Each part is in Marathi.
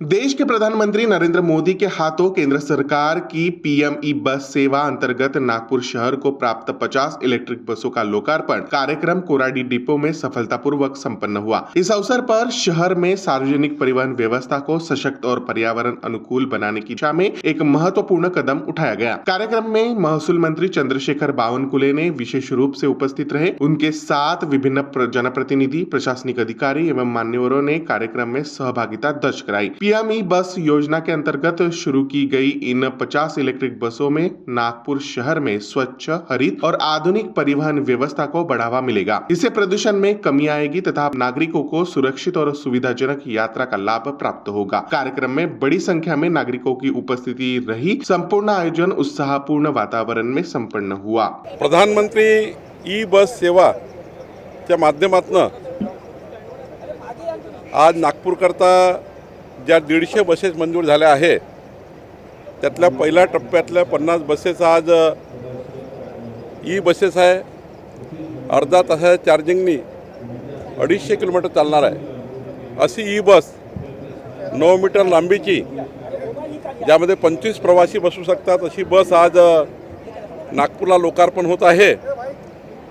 देश के प्रधानमंत्री नरेंद्र मोदी के हाथों केंद्र सरकार की पीएम ई बस सेवा अंतर्गत नागपुर शहर को प्राप्त 50 इलेक्ट्रिक बसों का लोकार्पण कार्यक्रम कोराडी डिपो में सफलतापूर्वक संपन्न हुआ। इस अवसर पर शहर में सार्वजनिक परिवहन व्यवस्था को सशक्त और पर्यावरण अनुकूल बनाने की दिशा में एक महत्वपूर्ण कदम उठाया गया। कार्यक्रम में महसूल मंत्री चंद्रशेखर बावनकुले ने विशेष रूप से उपस्थित रहे। उनके साथ विभिन्न जनप्रतिनिधि, प्रशासनिक अधिकारी एवं मान्यवरों ने कार्यक्रम में सहभागिता दर्ज कराई। पीएम ई बस योजना के अंतर्गत शुरू की गई इन 50 इलेक्ट्रिक बसों में नागपुर शहर में स्वच्छ, हरित और आधुनिक परिवहन व्यवस्था को बढ़ावा मिलेगा। इससे प्रदूषण में कमी आएगी तथा नागरिकों को सुरक्षित और सुविधाजनक यात्रा का लाभ प्राप्त होगा। कार्यक्रम में बड़ी संख्या में नागरिकों की उपस्थिति रही। संपूर्ण आयोजन उत्साहपूर्ण वातावरण में संपन्न हुआ। प्रधानमंत्री ई बस सेवा च्या माध्यमातून आज नागपूर करता ज्या 150 बसेस मंजूर झाल्या आहे त्यातल्या पहिल्या टप्प्यातल्या 50 बसेस आज ई बसेस आहे। अर्धा तासाच्या चार्जिंगनी 250 किलोमीटर चालणार आहे अशी ई बस 9 मीटर लांबीची ज्यामध्ये 25 प्रवासी बसू शकतात अशी बस आज नागपूरला लोकार्पण होत आहे।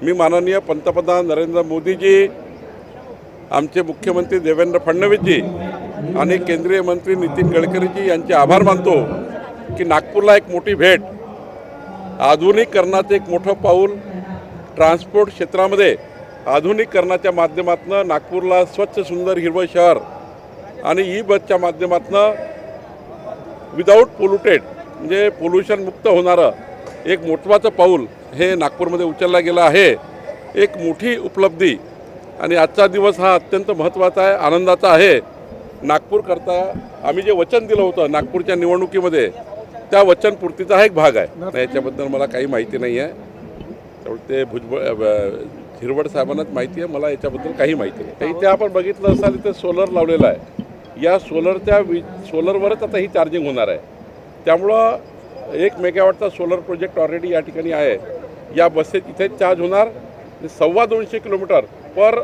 मी माननीय पंतप्रधान नरेंद्र मोदीजी, आमचे मुख्यमंत्री देवेंद्र फडणवीसजी आणि केंद्रीय मंत्री नितीन गडकरीजी यांचे आभार मानतो की नागपूरला एक मोठी भेट, आधुनिकीकरणाचे एक मोठं पाऊल, ट्रान्सपोर्ट क्षेत्रामध्ये आधुनिकीकरणाच्या माध्यमातून नागपूरला स्वच्छ सुंदर हिरवं शहर आणि ई बसच्या माध्यमातून विदाऊट पोल्युटेड म्हणजे पोल्युशन मुक्त होणारं एक महत्त्वाचं पाऊल हे नागपूरमध्ये उचलला गेलं आहे। एक मोठी उपलब्धी आणि आजचा दिवस हा अत्यंत महत्त्वाचा आहे, आनंदाचा आहे। नागपूर करता आम्ही जे वचन दिलं होतं नागपूरच्या निवडणुकीमध्ये त्या वचनपूर्तीचा हा एक भाग आहे। याच्याबद्दल मला काही माहिती नाही आहे, ते हिरवड साहेबांनाच माहिती आहे, मला याच्याबद्दल काही माहिती नाही। इथे आपण बघितलं असाल इथे सोलर लावलेला आहे। या सोलरवरच आता ही चार्जिंग होणार आहे। त्यामुळं 1 मेगावॉटचा सोलर प्रोजेक्ट ऑलरेडी या ठिकाणी आहे। या बसेस इथे चार्ज होणार 250 किलोमीटर पर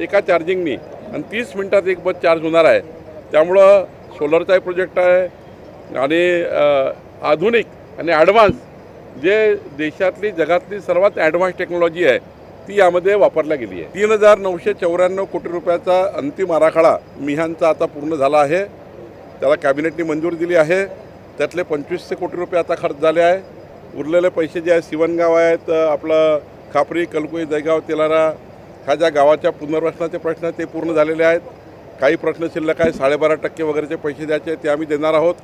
एका चार्जिंगनी आणि 30 मिनिटात एक बस चार्ज होणार आहे। त्यामुळं सोलरचाही प्रोजेक्ट आहे आणि आधुनिक आणि ॲडव्हान्स जे देशातली जगातली सर्वात ॲडव्हान्स टेक्नॉलॉजी आहे ती यामध्ये वापरल्या गेली आहे। 3,994 कोटी रुपयाचा अंतिम आराखडा मिहानचा आता पूर्ण झाला आहे। त्याला कॅबिनेटने मंजुरी दिली आहे। त्यातले 2500 कोटी रुपये आता खर्च झाले आहे। उरलेले पैसे जे आहे सिवनगाव आहेत, आपलं खापरी, कलकुई, जयगाव, तेलारा ह्या ज्या गावाच्या पुनर्वसनाचे प्रश्न ते पूर्ण झालेले आहेत। काही प्रश्न शिल्लक आहे, 12.5% वगैरेचे पैसे द्यायचे ते आम्ही देणार आहोत।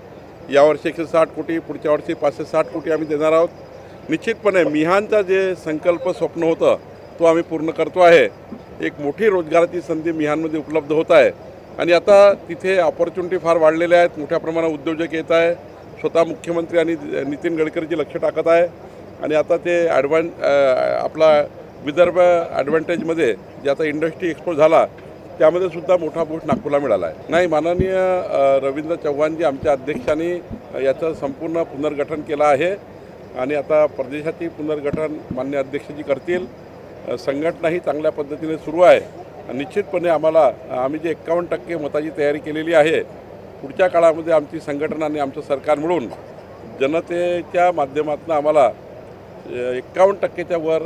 यावर्षी 160 कोटी, पुढच्या वर्षी 560 कोटी आम्ही देणार आहोत। निश्चितपणे मिहानचा जे संकल्प स्वप्न होतं तो आम्ही पूर्ण करतो आहे। एक मोठी रोजगाराची संधी मिहानमध्ये उपलब्ध होत आहे आणि आता तिथे ऑपॉर्च्युनिटी फार वाढलेल्या आहेत। मोठ्या प्रमाणात उद्योजक येत आहे। स्वतः मुख्यमंत्री आणि नितीन गडकरीजी लक्ष टाकत आहे आणि आता ते आपला विदर्भ ॲडव्हान्टेजमध्ये जे आता इंडस्ट्री एक्सपोज झाला त्यामध्ये सुद्धा मोठा बूस्ट नागपूरला मिळाला आहे। नाही, माननीय रवींद्र चव्हाणजी आमच्या अध्यक्षांनी याचं संपूर्ण पुनर्गठन केलं आहे आणि आता प्रदेशाची पुनर्गठन मान्य अध्यक्षजी करतील। संघटनाही चांगल्या पद्धतीने सुरू आहे। निश्चितपणे आम्ही जे 51% मताची तयारी केलेली आहे, पुढच्या काळामध्ये आमची संघटना आणि आमचं सरकार मिळून जनतेच्या माध्यमातून आम्हाला 51%च्या वर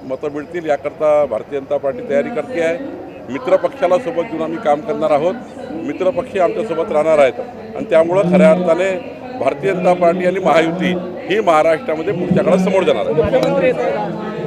मतं मिळतील याकरता भारतीय जनता पार्टी तयारी करते आहे। मित्रपक्षाला सोबत घेऊन आम्ही काम करणार आहोत। मित्रपक्षी आमच्यासोबत राहणार आहेत आणि त्यामुळं खऱ्या अर्थाने भारतीय जनता पार्टी आणि महायुती ही महाराष्ट्रामध्ये पुढच्या काळात समोर जाणार आहे।